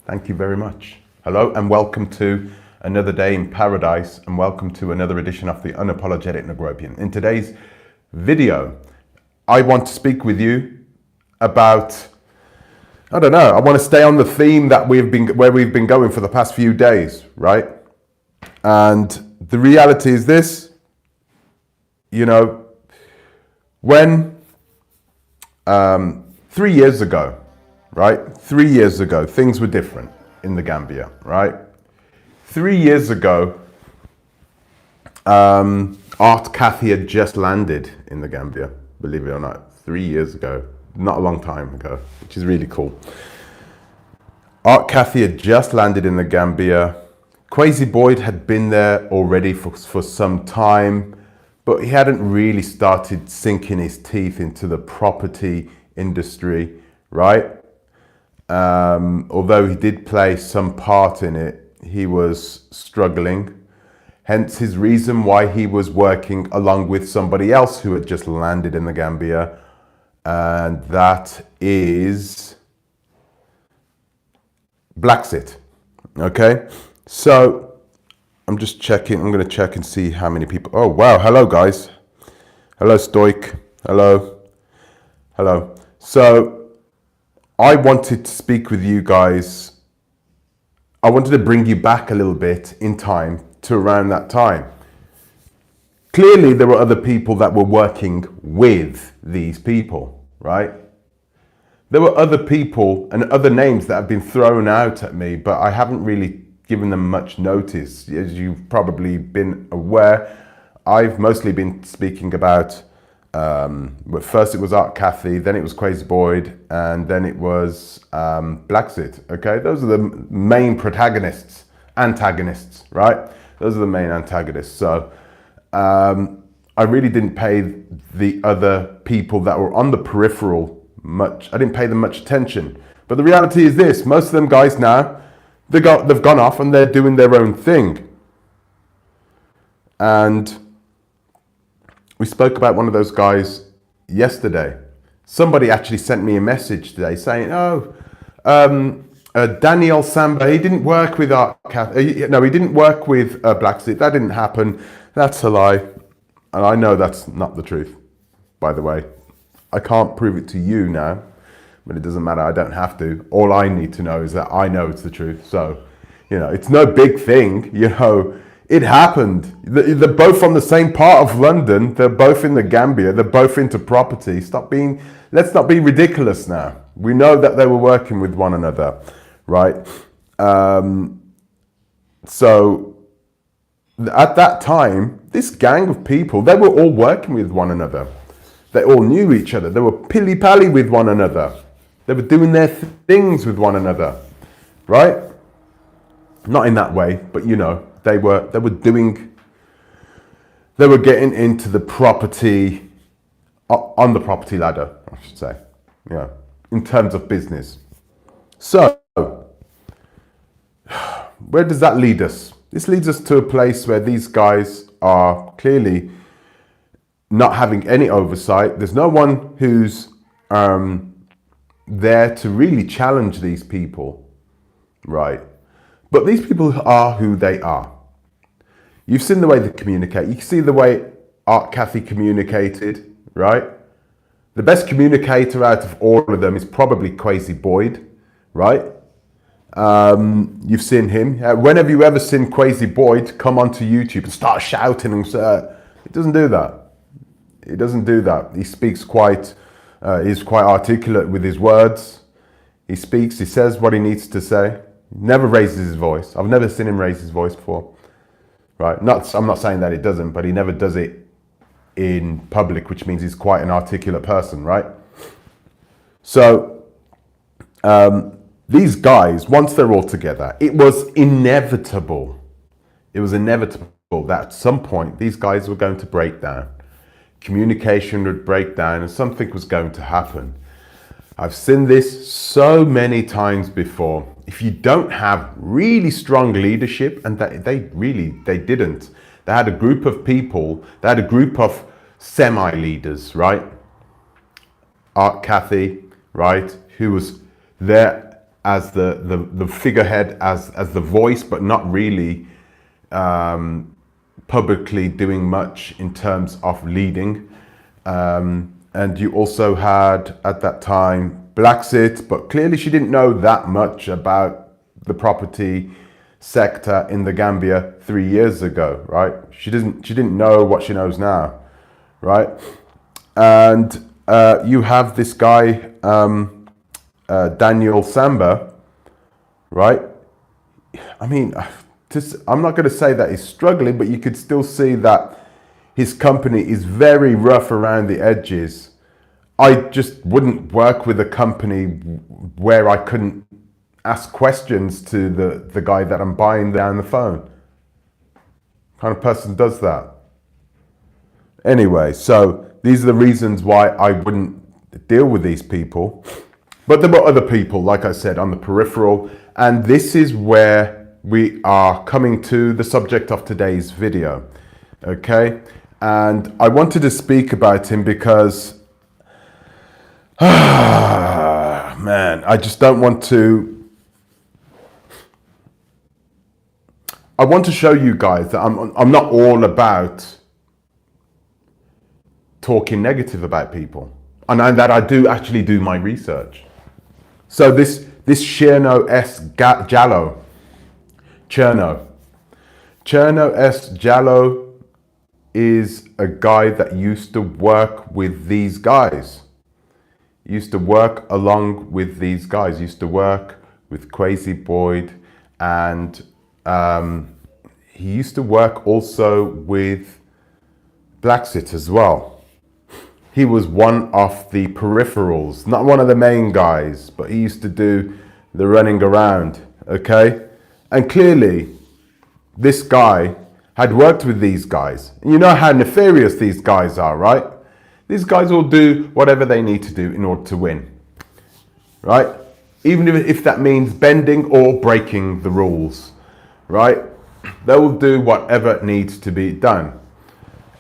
Thank you very much. Hello and welcome to another day in paradise, and welcome to another edition of the Unapologetic Negropean. In today's video, I want to speak with you about, I want to stay on the theme that we've been going for the past few days, right? And the reality is this, when 3 years ago, right? 3 years ago, things were different in the Gambia, right? 3 years ago, Art Cathy had just landed in the Gambia, believe it or not. 3 years ago, not a long time ago, which is really cool. Art Cathy had just landed in the Gambia. Kwesi Boyd had been there already for some time, but he hadn't really started sinking his teeth into the property industry, right? Although he did play some part in it, he was struggling. Hence his reason why he was working along with somebody else who had just landed in the Gambia. And that is Blacksit. Okay. So I'm just checking. I'm going to check and see how many people. Oh, wow. Hello, guys. Hello, Stoic. Hello. Hello. So I wanted to speak with you guys. I wanted to bring you back a little bit in time to around that time. Clearly, there were other people that were working with these people, right? There were other people and other names that have been thrown out at me, but I haven't really given them much notice. As you've probably been aware, I've mostly been speaking about but first it was Art Cathy, then it was Kwesi Boyd, and then it was Blacksit. Okay, those are the main antagonists, right? Those are the main antagonists. So I really didn't pay the other people that were on the peripheral much. I didn't pay them much attention. But the reality is this: most of them guys now, they've gone off and they're doing their own thing. And we spoke about one of those guys yesterday. Somebody actually sent me a message today saying, Daniel Samba, he didn't work with Art Cathy. No, he didn't work with Blacksit. That didn't happen. That's a lie. And I know that's not the truth, by the way. I can't prove it to you now, but it doesn't matter. I don't have to. All I need to know is that I know it's the truth. So, it's no big thing, It happened. They're both from the same part of London. They're both in the Gambia. They're both into property. Let's not be ridiculous now. We know that they were working with one another, right? So at that time, this gang of people, they were all working with one another. They all knew each other. They were pilly-pally with one another. They were doing their things with one another, right? Not in that way, but they were getting into the property, on the property ladder, I should say, in terms of business. So, where does that lead us? This leads us to a place where these guys are clearly not having any oversight. There's no one who's there to really challenge these people, right? But these people are who they are. You've seen the way they communicate. You can see the way Art Cathy communicated, right? The best communicator out of all of them is probably Kwesi Boyd, right? You've seen him. When have you ever seen Kwesi Boyd come onto YouTube and start shouting and say, he doesn't do that. He doesn't do that. He speaks he's quite articulate with his words. He says what he needs to say. Never raises his voice. I've never seen him raise his voice before, right? I'm not saying that he doesn't, but he never does it in public, which means he's quite an articulate person, right? So these guys, once they're all together, it was inevitable. It was inevitable that at some point these guys were going to break down. Communication would break down and something was going to happen. I've seen this so many times before. If you don't have really strong leadership, and they didn't. They had a group of people, they had a group of semi-leaders, right? Art Cathy, right? Who was there as the figurehead, as the voice, but not really publicly doing much in terms of leading. And you also had at that time Blacksit, but clearly she didn't know that much about the property sector in the Gambia 3 years ago, right? She didn't know what she knows now, right? And you have this guy, Daniel Samba, right? I mean, I'm not going to say that he's struggling, but you could still see that his company is very rough around the edges. I just wouldn't work with a company where I couldn't ask questions to the guy that I'm buying down the phone. What kind of person does that? Anyway, so these are the reasons why I wouldn't deal with these people. But there were other people, like I said, on the peripheral. And this is where we are coming to the subject of today's video. Okay? And I wanted to speak about him because, man, I just don't want to. I want to show you guys that I'm not all about talking negative about people, and that I do actually do my research. So this Cherno S Jallow, Cherno S Jallow is a guy that used to work with these guys. Used to work along with these guys. Used to work with Crazy Boyd, and he used to work also with Blacksit as well. He was one of the peripherals, not one of the main guys, but he used to do the running around, okay? And clearly, this guy had worked with these guys. And you know how nefarious these guys are, right? These guys will do whatever they need to do in order to win, right? Even if that means bending or breaking the rules, right? They will do whatever needs to be done.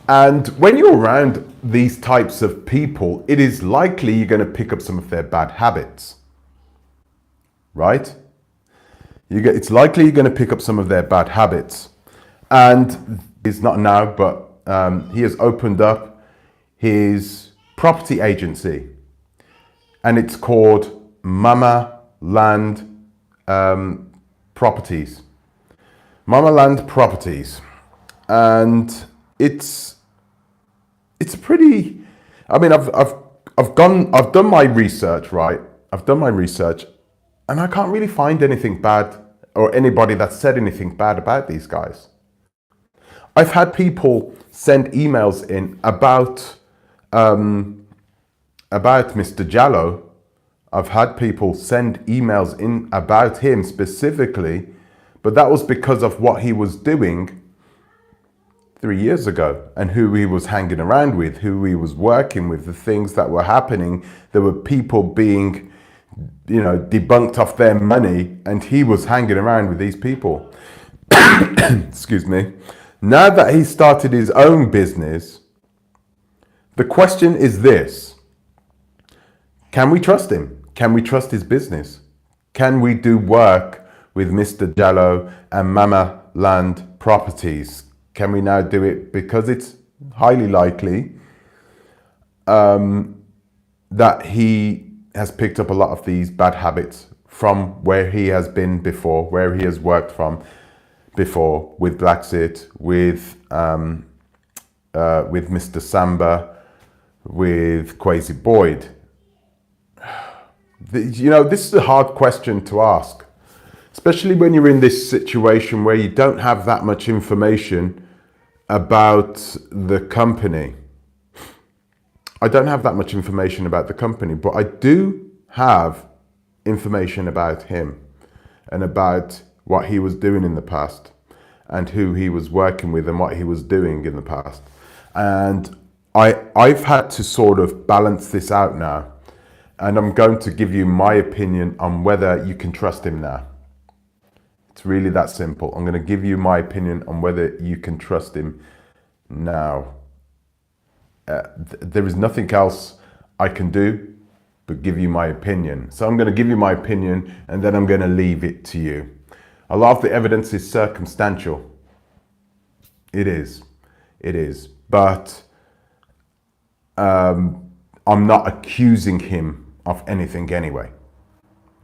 And when you're around these types of people, it is likely you're going to pick up some of their bad habits, right? It's likely you're going to pick up some of their bad habits. And it's not now, but he has opened up his property agency, and it's called Mama Land Properties. Mama Land Properties. And it's pretty. I mean, I've done my research, right? I've done my research, and I can't really find anything bad or anybody that said anything bad about these guys. I've had people send emails in about Mr. Jallow. I've had people send emails in about him specifically, but that was because of what he was doing 3 years ago and who he was hanging around with, who he was working with, the things that were happening. There were people being, debunked off their money, and he was hanging around with these people. Excuse me. Now that he started his own business, the question is this: can we trust him? Can we trust his business? Can we do work with Mr. Jallow and Mama Land Properties? Can we now do it? Because it's highly likely that he has picked up a lot of these bad habits from where he has been before, where he has worked from before, with Blacksit, with Mr. Samba, with Crazy Boyd. This is a hard question to ask, especially when you're in this situation where you don't have that much information about the company. I don't have that much information about the company, but I do have information about him and about what he was doing in the past and who he was working with and what he was doing in the past. And I've had to sort of balance this out now, and I'm going to give you my opinion on whether you can trust him now. It's really that simple. I'm going to give you my opinion on whether you can trust him now. There is nothing else I can do but give you my opinion. So I'm going to give you my opinion, and then I'm going to leave it to you. A lot of the evidence is circumstantial. It is. It is. But I'm not accusing him of anything anyway,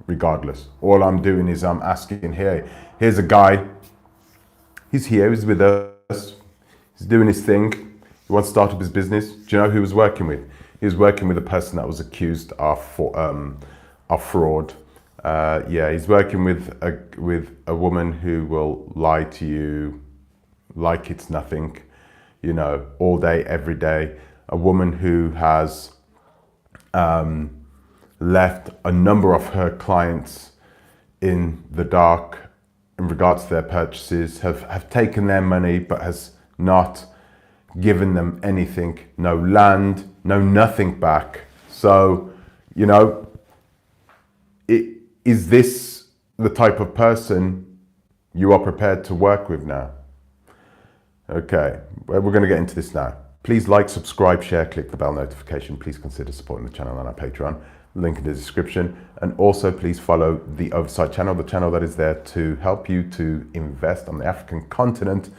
regardless. All I'm doing is I'm asking, here's a guy. He's here, he's with us. He's doing his thing. He wants to start up his business. Do you know who he was working with? He was working with a person that was accused of fraud. Yeah, he's working with a woman who will lie to you like it's nothing, you know, all day, every day. A woman who has left a number of her clients in the dark in regards to their purchases, have taken their money but has not given them anything, no land, no nothing back. So, you know, is this the type of person you are prepared to work with now? Okay, well, we're going to get into this now. Please like, subscribe, share, click the bell notification. Please consider supporting the channel on our Patreon, link in the description. And also please follow the Oversight channel, the channel that is there to help you to invest on the African continent,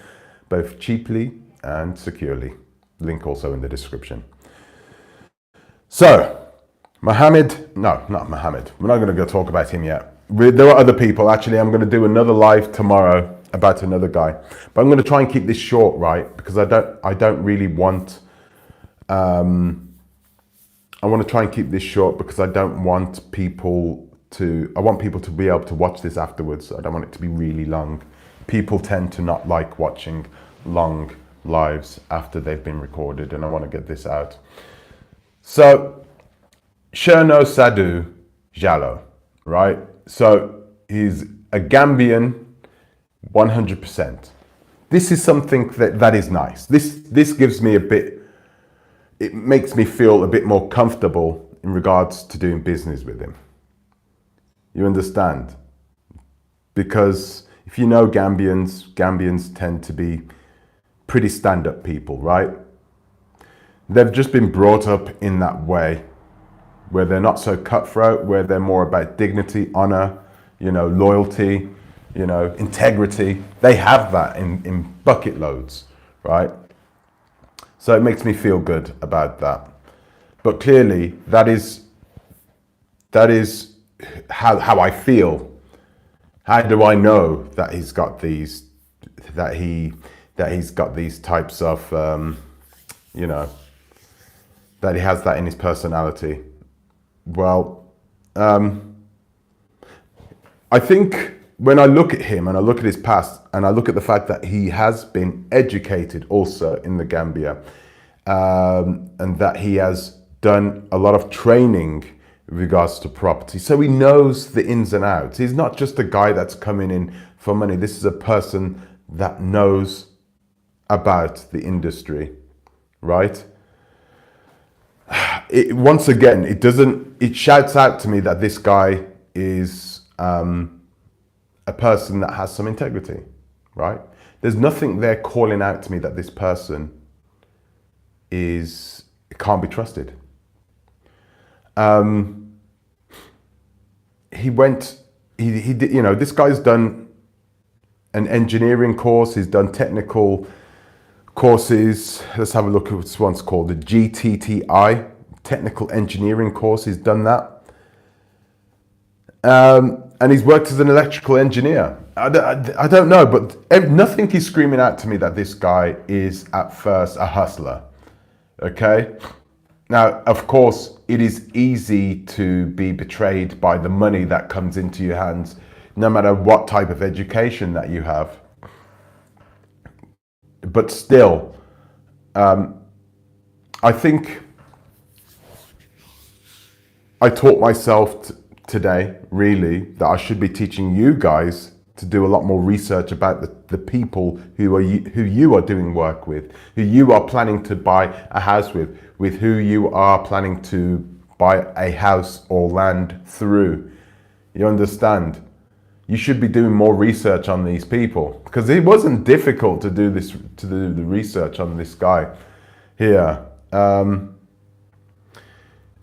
both cheaply and securely. Link also in the description. So, Mohammed, no, not Mohammed. We're not going to go talk about him yet. There are other people. Actually, I'm going to do another live tomorrow about another guy, but I'm going to try and keep this short, right? Because I don't really want. I want to try and keep this short because I don't want people to. I want people to be able to watch this afterwards. I don't want it to be really long. People tend to not like watching long lives after they've been recorded, and I want to get this out. So, Cherno Jallow, right? So he's a Gambian. 100%. This is something that is nice. This gives me a bit, it makes me feel a bit more comfortable in regards to doing business with him. You understand? Because if you know Gambians tend to be pretty stand-up people, right? They've just been brought up in that way, where they're not so cutthroat, where they're more about dignity, honor, you know, loyalty, you know, integrity. They have that in bucket loads, right? So it makes me feel good about that. But clearly that is how I feel. How do I know that he's got these, that he's got these types of, you know, that he has that in his personality? Well, I think when I look at him and I look at his past and I look at the fact that he has been educated also in the Gambia, and that he has done a lot of training with regards to property. So he knows the ins and outs. He's not just a guy that's coming in for money. This is a person that knows about the industry, right? Once again, it shouts out to me that this guy is a person that has some integrity, right? There's nothing there calling out to me that this person can't be trusted. He did, you know, this guy's done an engineering course. He's done technical courses. Let's have a look at what this one's called, the GTTI, technical engineering course. He's done that. And he's worked as an electrical engineer. I don't know, but nothing is screaming out to me that this guy is at first a hustler, okay? Now, of course, it is easy to be betrayed by the money that comes into your hands, no matter what type of education that you have. But still, I think I taught myself today, really, that I should be teaching you guys to do a lot more research about the people who you are doing work with, who you are planning to buy a house with who you are planning to buy a house or land through. You understand? You should be doing more research on these people, because it wasn't difficult to do the research on this guy here.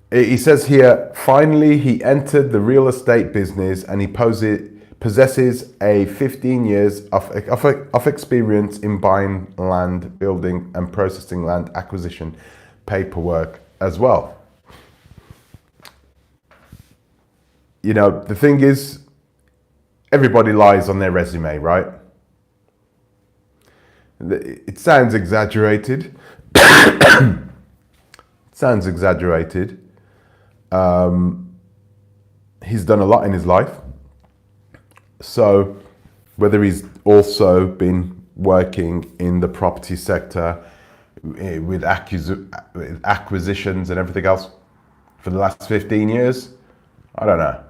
He says here, finally, he entered the real estate business and he possesses a 15 years of experience in buying land, building and processing land acquisition paperwork as well. You know, the thing is, everybody lies on their resume, right? It sounds exaggerated. It sounds exaggerated. He's done a lot in his life. So whether he's also been working in the property sector with acquisitions and everything else for the last 15 years, I don't know.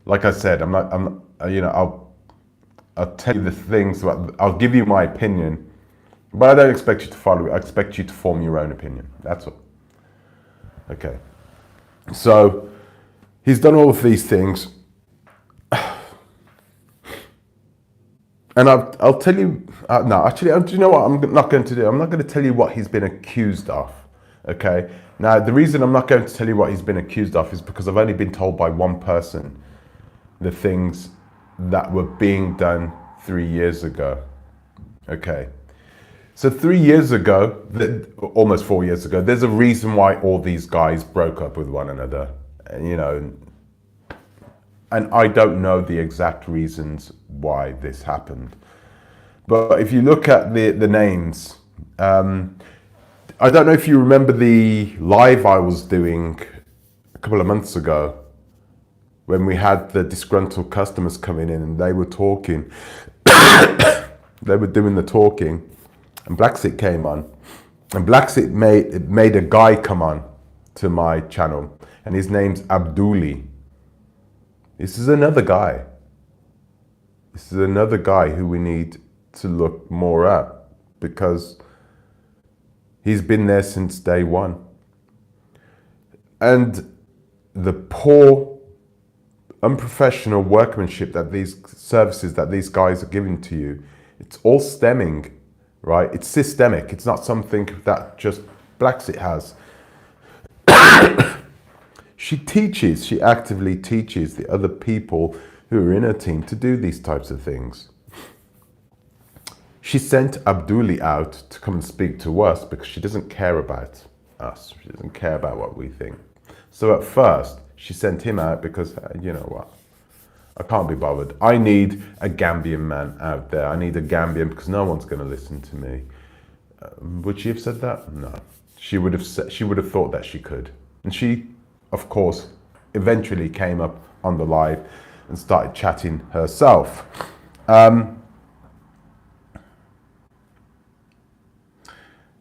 Like I said, I'll tell you the things, I'll give you my opinion, but I don't expect you to follow it. I expect you to form your own opinion. That's all. Okay. So he's done all of these things. And I'll tell you, no, actually, do you know what I'm not going to do? I'm not going to tell you what he's been accused of, okay? Now, the reason I'm not going to tell you what he's been accused of is because I've only been told by one person the things that were being done 3 years ago, okay? So 3 years ago, almost 4 years ago, there's a reason why all these guys broke up with one another, you know, and I don't know the exact reasons why this happened. But if you look at the names, I don't know if you remember the live I was doing a couple of months ago when we had the disgruntled customers coming in and they were talking. They were doing the talking and Blacksit came on. And Blacksit made a guy come on to my channel and his name's Abduli. This is another guy. This is another guy who we need to look more at because he's been there since day one. And the poor, unprofessional workmanship that these services that these guys are giving to you, it's all stemming, right? It's systemic. It's not something that just Blacksit has. She actively teaches the other people who are in her team to do these types of things. She sent Abduli out to come and speak to us because she doesn't care about us. She doesn't care about what we think. So at first, she sent him out because, you know what, I can't be bothered. I need a Gambian man out there. I need a Gambian because no one's going to listen to me. Would she have said that? No. She would have thought that she could. And she, of course, eventually came up on the live and started chatting herself.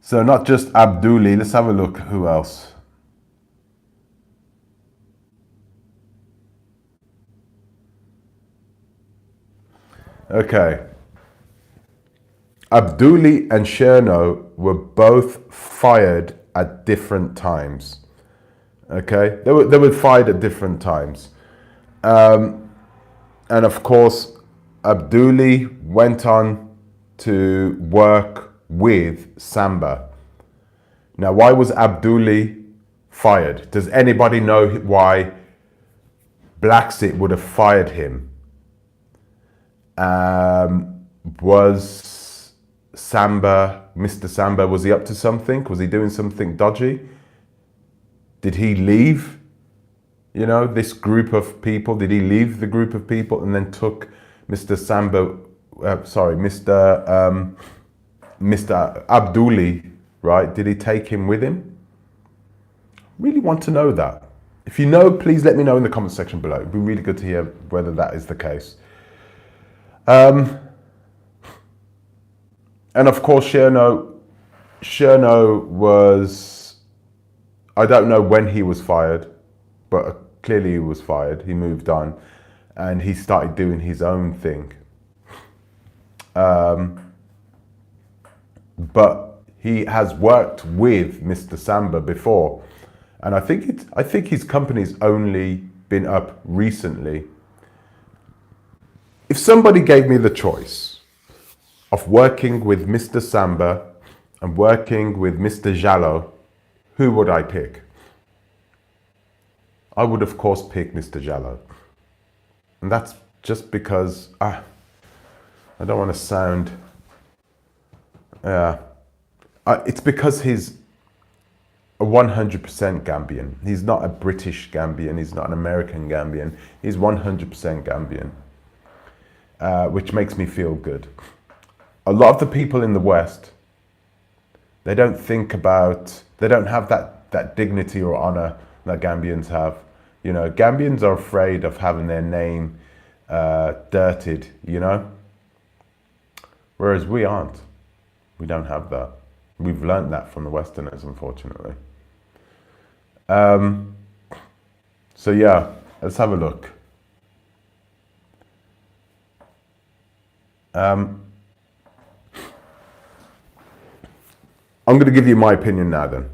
So not just Abduli, let's have a look who else. Okay. Abduli and Cherno were both fired at different times. Okay, they were fired at different times. And of course, Abduli went on to work with Samba. Now, why was Abduli fired? Does anybody know why Blacksit would have fired him? Was Samba, Mr. Samba, was he up to something? Was he doing something dodgy? Did he leave, you know, this group of people? Did he leave the group of people and then took Mr. Samba, Mr. Abduli, right? Did he take him with him? Really want to know that. If you know, please let me know in the comment section below. It'd be really good to hear whether that is the case. And of course, Cherno was, I don't know when he was fired, but clearly he was fired. He moved on and he started doing his own thing. But he has worked with Mr. Samba before. And I think his company's only been up recently. If somebody gave me the choice of working with Mr. Samba and working with Mr. Jallow, who would I pick? I would, of course, pick Mr. Jallow. And that's just because I don't want to sound... it's because he's a 100% Gambian. He's not a British Gambian. He's not an American Gambian. He's 100% Gambian, which makes me feel good. A lot of the people in the West, they don't think about, they don't have that dignity or honor that Gambians have. You know, Gambians are afraid of having their name dirtied, you know? Whereas we aren't. We don't have that. We've learned that from the Westerners, unfortunately. So yeah, let's have a look. I'm going to give you my opinion now then.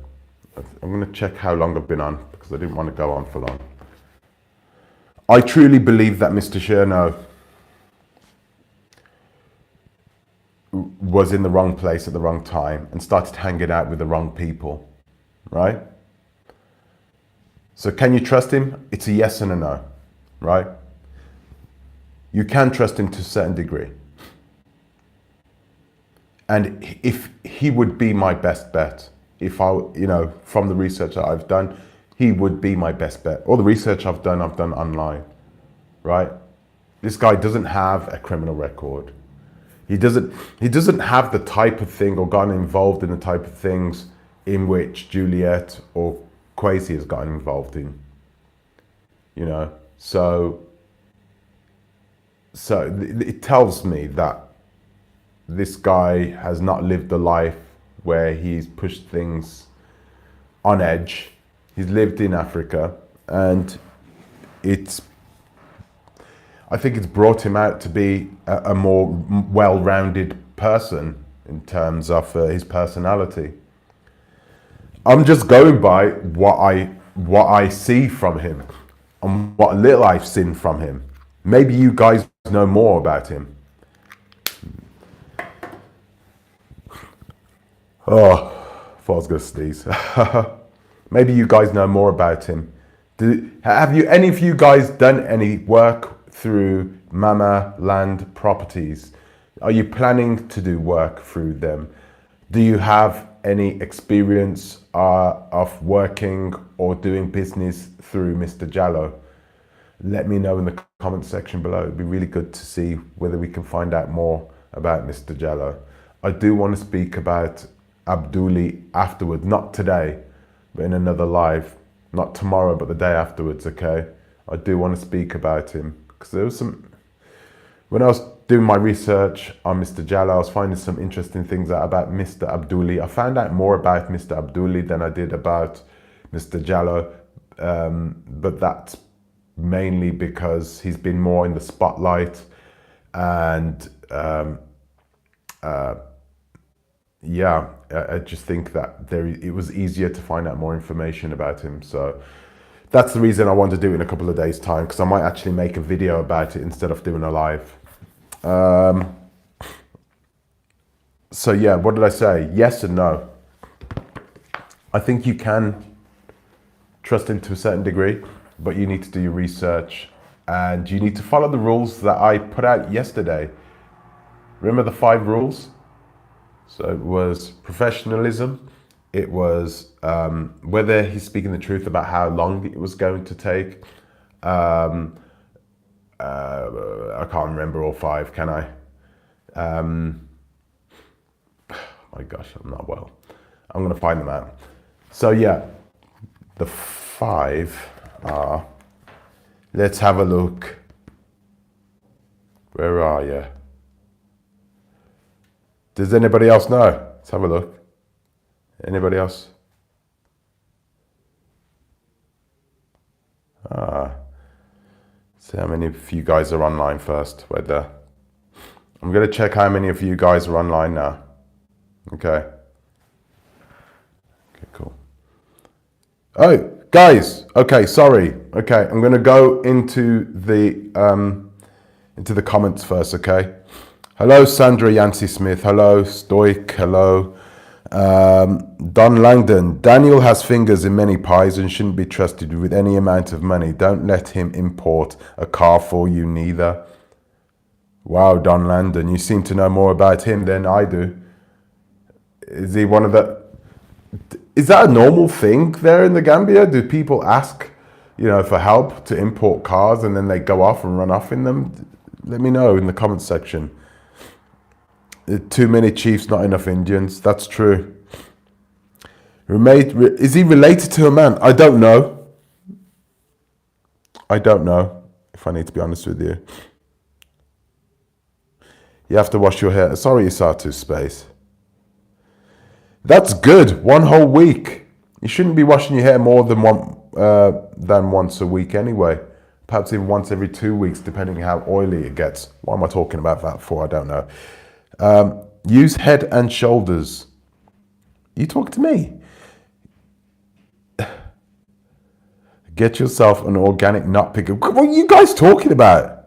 I'm going to check how long I've been on because I didn't want to go on for long. I truly believe that Mr. Cherno was in the wrong place at the wrong time and started hanging out with the wrong people, right? So can you trust him? It's a yes and a no, right? You can trust him to a certain degree. And if he would be my best bet, if I, you know, from the research that I've done, he would be my best bet. All the research I've done online, right? This guy doesn't have a criminal record. He doesn't have the type of thing or gotten involved in the type of things in which Juliet or Kwesi has gotten involved in, you know? So it tells me that this guy has not lived a life where he's pushed things on edge. He's lived in Africa, and I think it's brought him out to be a more well-rounded person in terms of his personality. I'm just going by what I see from him and what little I've seen from him. Maybe you guys know more about him. Oh, I thought I was going to sneeze. Maybe you guys know more about him. Have any of you guys done any work through Mama Land Properties? Are you planning to do work through them? Do you have any experience of working or doing business through Mr. Jallow? Let me know in the comment section below. It'd be really good to see whether we can find out more about Mr. Jallow. I do want to speak about Abduli afterwards, not today, but in another live, not tomorrow, but the day afterwards, okay? I do want to speak about him because there was some, when I was doing my research on Mr. Jallow, I was finding some interesting things out about Mr. Abduli. I found out more about Mr. Abduli than I did about Mr. Jallow, but that's mainly because he's been more in the spotlight, and yeah, I just think that it was easier to find out more information about him. So that's the reason I want to do it in a couple of days' time, because I might actually make a video about it instead of doing a live. So yeah, what did I say? Yes and no. I think you can trust him to a certain degree, but you need to do your research and you need to follow the rules that I put out yesterday. Remember the 5 rules? So it was professionalism. It was whether he's speaking the truth about how long it was going to take. I can't remember all 5, can I? My gosh, I'm not well. I'm going to find them out. So yeah, the 5 are, let's have a look. Where are you? Does anybody else know? Let's have a look. Anybody else? See how many of you guys are online first. Whether I'm going to check how many of you guys are online now. Okay. Okay, cool. Oh, guys. Okay, sorry. Okay, I'm going to go into the comments first. Okay. Hello, Sandra Yancey Smith. Hello, Stoic. Hello. Don Langdon, Daniel has fingers in many pies and shouldn't be trusted with any amount of money. Don't let him import a car for you neither. Wow, Don Langdon, you seem to know more about him than I do. Is he one of the... Is that a normal thing there in the Gambia? Do people ask, for help to import cars and then they go off and run off in them? Let me know in the comments section. Too many chiefs, not enough Indians. That's true. Is he related to a man? I don't know. I don't know, if I need to be honest with you. You have to wash your hair. Sorry, Isatu Space. That's good. 1 whole week. You shouldn't be washing your hair more than once a week anyway. Perhaps even once every 2 weeks, depending on how oily it gets. Why am I talking about that for? I don't know. Use Head and Shoulders. You talk to me. Get yourself an organic nut picker. What are you guys talking about?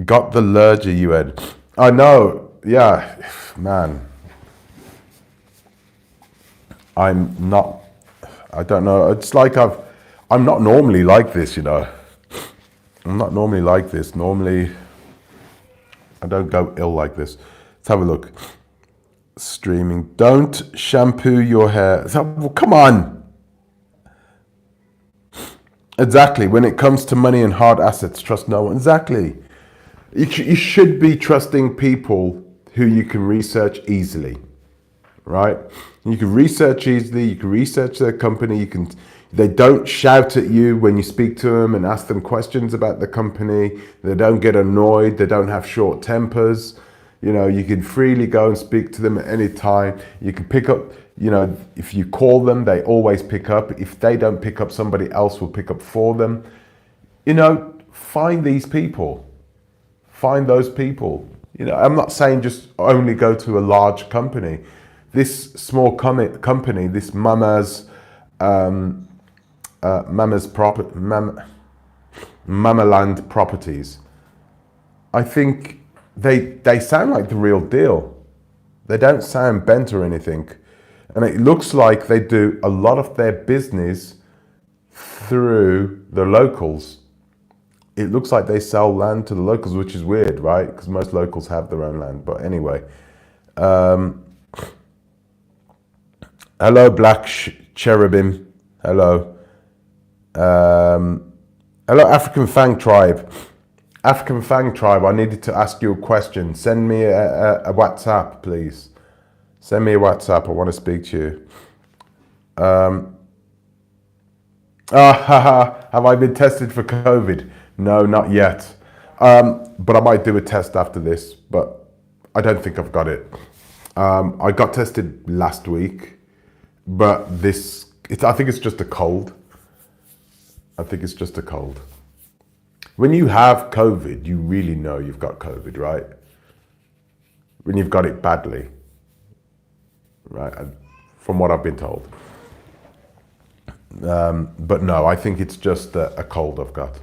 Got the lurgy, you had. I know. Yeah, man. I don't know. It's like I'm not normally like this, I'm not normally like this. Normally, I don't go ill like this. Let's have a look. Streaming. Don't shampoo your hair. Well, come on. Exactly. When it comes to money and hard assets, trust no one. Exactly. You should be trusting people who you can research easily, right? You can research easily. You can research their company. They don't shout at you when you speak to them and ask them questions about the company. They don't get annoyed. They don't have short tempers. You can freely go and speak to them at any time. You can pick up, if you call them, they always pick up. If they don't pick up, somebody else will pick up for them. Find these people. Find those people. I'm not saying just only go to a large company. This small company, this Mamaland Properties, I think they sound like the real deal. They don't sound bent or anything. And it looks like they do a lot of their business through the locals. It looks like they sell land to the locals, which is weird, right? Because most locals have their own land. But anyway. Hello, Black Cherubim. Hello. Hello, African Fang Tribe. African Fang Tribe, I needed to ask you a question. Send me a WhatsApp, please. Send me a WhatsApp. I want to speak to you. Have I been tested for COVID? No, not yet. But I might do a test after this, but I don't think I've got it. I got tested last week, but I think it's just a cold. I think it's just a cold. When you have COVID, you really know you've got COVID, right? When you've got it badly, right? From what I've been told. But no, I think it's just a cold I've got.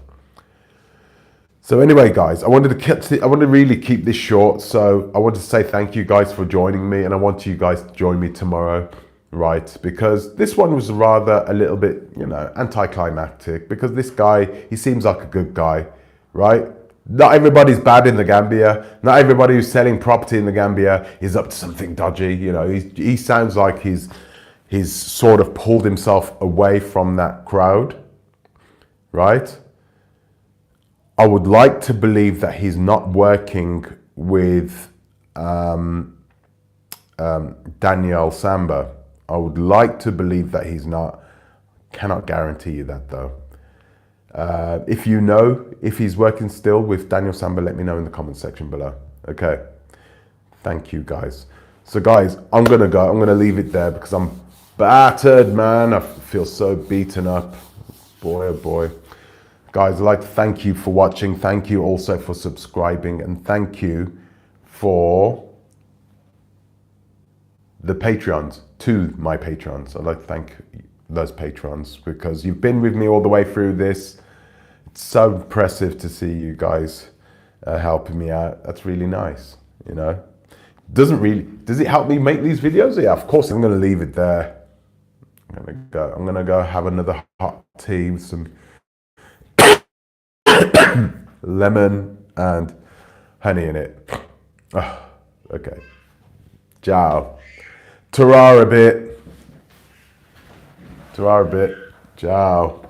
So anyway, guys, I want to really keep this short. So I want to say thank you guys for joining me, and I want you guys to join me tomorrow, right? Because this one was rather a little bit, anticlimactic, because this guy, he seems like a good guy, right? Not everybody's bad in the Gambia. Not everybody who's selling property in the Gambia is up to something dodgy. He sounds like he's sort of pulled himself away from that crowd, right? I would like to believe that he's not working with Daniel Samba. I would like to believe that he's not. Cannot guarantee you that though. If you know if he's working still with Daniel Samba, let me know in the comment section below. Okay. Thank you, guys. So guys, I'm gonna go. I'm gonna leave it there because I'm battered, man. I feel so beaten up. Boy, oh boy. Guys, I'd like to thank you for watching. Thank you also for subscribing, and thank you for the Patreons, to my patrons. I'd like to thank those patrons because you've been with me all the way through this. It's so impressive to see you guys helping me out. That's really nice, Doesn't really, does it help me make these videos? Yeah, of course. I'm going to leave it there. I'm going to go have another hot tea with some lemon and honey in it. Oh, okay. Ciao. Ta-ra a bit. Ta-ra a bit. Ciao.